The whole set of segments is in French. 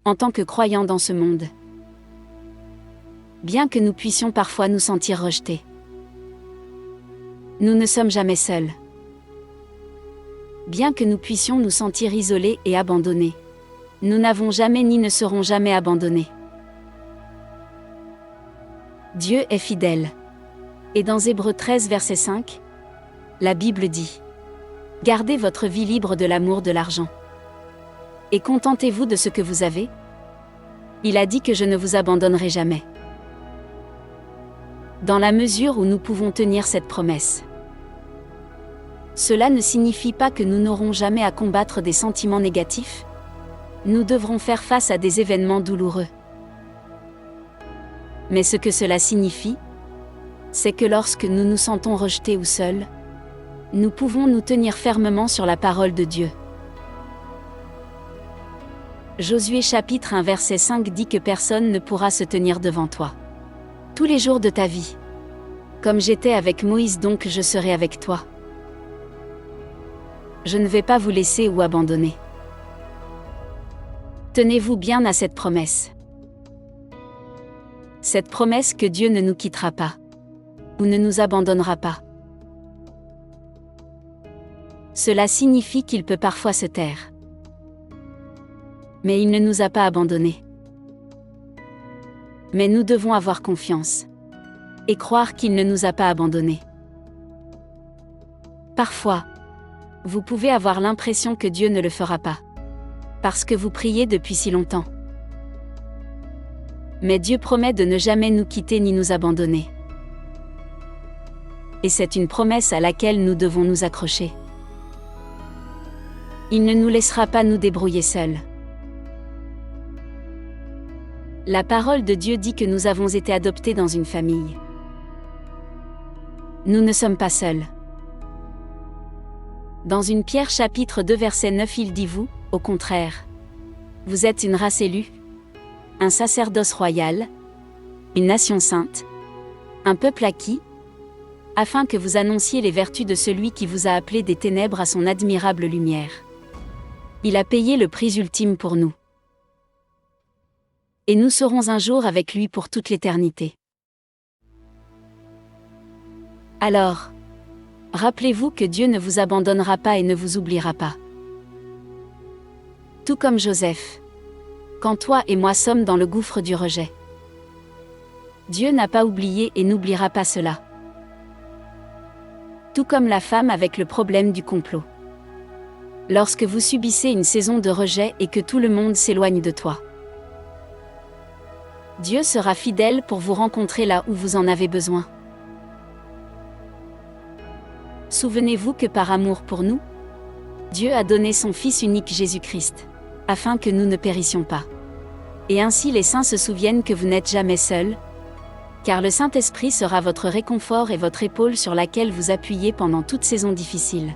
en tant que croyants dans ce monde. Bien que nous puissions parfois nous sentir rejetés, nous ne sommes jamais seuls. Bien que nous puissions nous sentir isolés et abandonnés, nous n'avons jamais ni ne serons jamais abandonnés. Dieu est fidèle. Et dans Hébreux 13 verset 5, la Bible dit : Gardez votre vie libre de l'amour de l'argent. Et contentez-vous de ce que vous avez. Il a dit que je ne vous abandonnerai jamais. Dans la mesure où nous pouvons tenir cette promesse, cela ne signifie pas que nous n'aurons jamais à combattre des sentiments négatifs. Nous devrons faire face à des événements douloureux. Mais ce que cela signifie, c'est que lorsque nous nous sentons rejetés ou seuls, nous pouvons nous tenir fermement sur la parole de Dieu. Josué chapitre 1 verset 5 dit que personne ne pourra se tenir devant toi tous les jours de ta vie. Comme j'étais avec Moïse, donc je serai avec toi. Je ne vais pas vous laisser ou abandonner. Tenez-vous bien à cette promesse. Cette promesse que Dieu ne nous quittera pas, ou ne nous abandonnera pas. Cela signifie qu'il peut parfois se taire. Mais il ne nous a pas abandonnés. Mais nous devons avoir confiance et croire qu'il ne nous a pas abandonnés. Parfois, vous pouvez avoir l'impression que Dieu ne le fera pas, parce que vous priez depuis si longtemps. Mais Dieu promet de ne jamais nous quitter ni nous abandonner. Et c'est une promesse à laquelle nous devons nous accrocher. Il ne nous laissera pas nous débrouiller seuls. La parole de Dieu dit que nous avons été adoptés dans une famille. Nous ne sommes pas seuls. Dans 1 Pierre chapitre 2 verset 9 il dit vous, au contraire. Vous êtes une race élue, un sacerdoce royal, une nation sainte, un peuple acquis, afin que vous annonciez les vertus de celui qui vous a appelés des ténèbres à son admirable lumière. Il a payé le prix ultime pour nous. Et nous serons un jour avec lui pour toute l'éternité. Alors, rappelez-vous que Dieu ne vous abandonnera pas et ne vous oubliera pas. Tout comme Joseph, quand toi et moi sommes dans le gouffre du rejet, Dieu n'a pas oublié et n'oubliera pas cela. Tout comme la femme avec le problème du complot. Lorsque vous subissez une saison de rejet et que tout le monde s'éloigne de toi, Dieu sera fidèle pour vous rencontrer là où vous en avez besoin. Souvenez-vous que par amour pour nous, Dieu a donné son Fils unique Jésus-Christ, afin que nous ne périssions pas. Et ainsi les saints se souviennent que vous n'êtes jamais seuls, car le Saint-Esprit sera votre réconfort et votre épaule sur laquelle vous appuyez pendant toute saison difficile.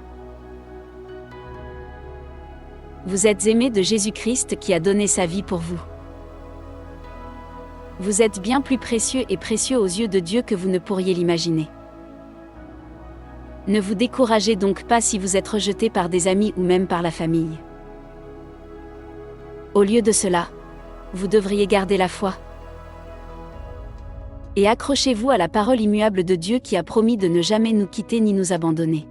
Vous êtes aimés de Jésus-Christ qui a donné sa vie pour vous. Vous êtes bien plus précieux et précieux aux yeux de Dieu que vous ne pourriez l'imaginer. Ne vous découragez donc pas si vous êtes rejeté par des amis ou même par la famille. Au lieu de cela, vous devriez garder la foi. Et accrochez-vous à la parole immuable de Dieu qui a promis de ne jamais nous quitter ni nous abandonner.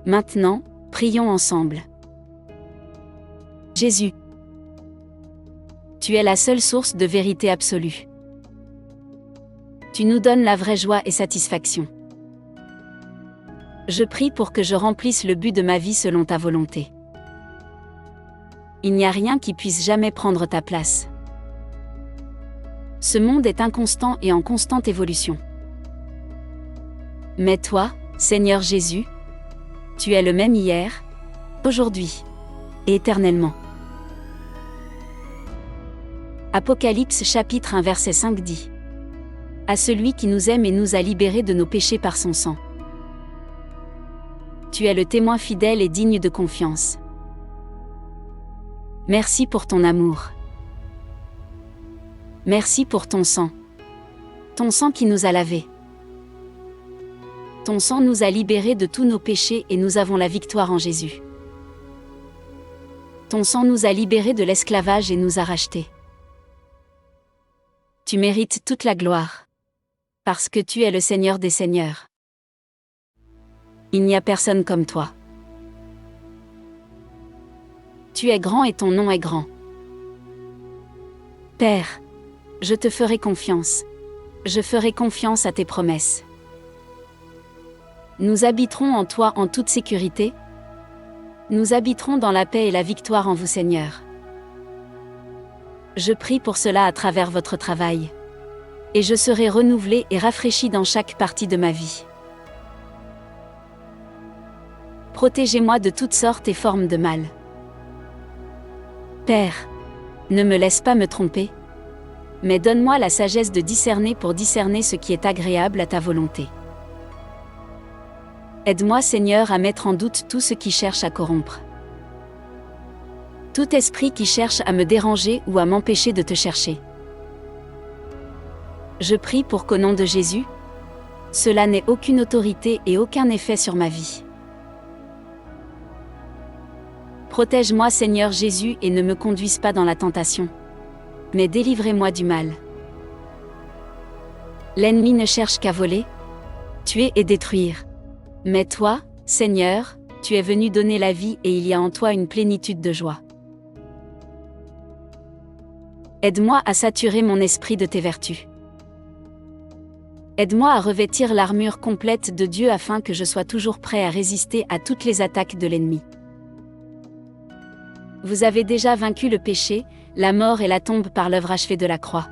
Maintenant, prions ensemble. Jésus, tu es la seule source de vérité absolue. Tu nous donnes la vraie joie et satisfaction. Je prie pour que je remplisse le but de ma vie selon ta volonté. Il n'y a rien qui puisse jamais prendre ta place. Ce monde est inconstant et en constante évolution. Mais toi, Seigneur Jésus, tu es le même hier, aujourd'hui et éternellement. Apocalypse chapitre 1 verset 5 dit : à celui qui nous aime et nous a libérés de nos péchés par son sang. Tu es le témoin fidèle et digne de confiance. Merci pour ton amour. Merci pour ton sang qui nous a lavés. Ton sang nous a libérés de tous nos péchés et nous avons la victoire en Jésus. Ton sang nous a libérés de l'esclavage et nous a rachetés. Tu mérites toute la gloire. Parce que tu es le Seigneur des Seigneurs. Il n'y a personne comme toi. Tu es grand et ton nom est grand. Père, je te ferai confiance. Je ferai confiance à tes promesses. Nous habiterons en toi en toute sécurité. Nous habiterons dans la paix et la victoire en vous, Seigneur. Je prie pour cela à travers votre travail. Et je serai renouvelé et rafraîchi dans chaque partie de ma vie. Protégez-moi de toutes sortes et formes de mal. Père, ne me laisse pas me tromper, mais donne-moi la sagesse de discerner pour discerner ce qui est agréable à ta volonté. Aide-moi, Seigneur, à mettre en doute tout ce qui cherche à corrompre. Tout esprit qui cherche à me déranger ou à m'empêcher de te chercher. Je prie pour qu'au nom de Jésus, cela n'ait aucune autorité et aucun effet sur ma vie. Protège-moi, Seigneur Jésus, et ne me conduise pas dans la tentation, mais délivrez-moi du mal. L'ennemi ne cherche qu'à voler, tuer et détruire. Mais toi, Seigneur, tu es venu donner la vie et il y a en toi une plénitude de joie. Aide-moi à saturer mon esprit de tes vertus. Aide-moi à revêtir l'armure complète de Dieu afin que je sois toujours prêt à résister à toutes les attaques de l'ennemi. Vous avez déjà vaincu le péché, la mort et la tombe par l'œuvre achevée de la croix.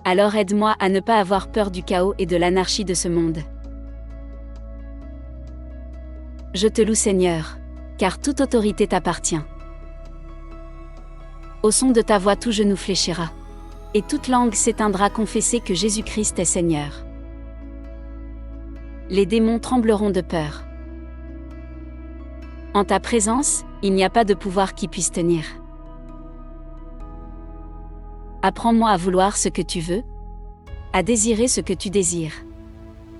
Alors aide-moi à ne pas avoir peur du chaos et de l'anarchie de ce monde. Je te loue, Seigneur, car toute autorité t'appartient. Au son de ta voix, tout genou fléchira, et toute langue s'éteindra à confesser que Jésus-Christ est Seigneur. Les démons trembleront de peur. En ta présence, il n'y a pas de pouvoir qui puisse tenir. Apprends-moi à vouloir ce que tu veux, à désirer ce que tu désires,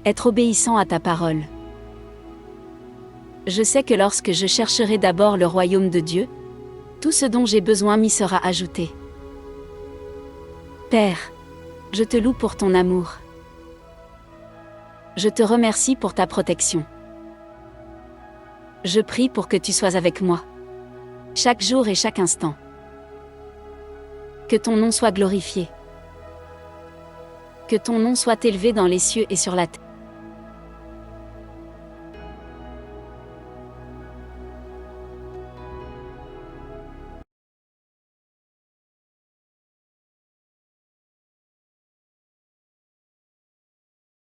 être obéissant à ta parole. Je sais que lorsque je chercherai d'abord le royaume de Dieu, tout ce dont j'ai besoin m'y sera ajouté. Père, je te loue pour ton amour. Je te remercie pour ta protection. Je prie pour que tu sois avec moi, chaque jour et chaque instant. Que ton nom soit glorifié. Que ton nom soit élevé dans les cieux et sur la terre.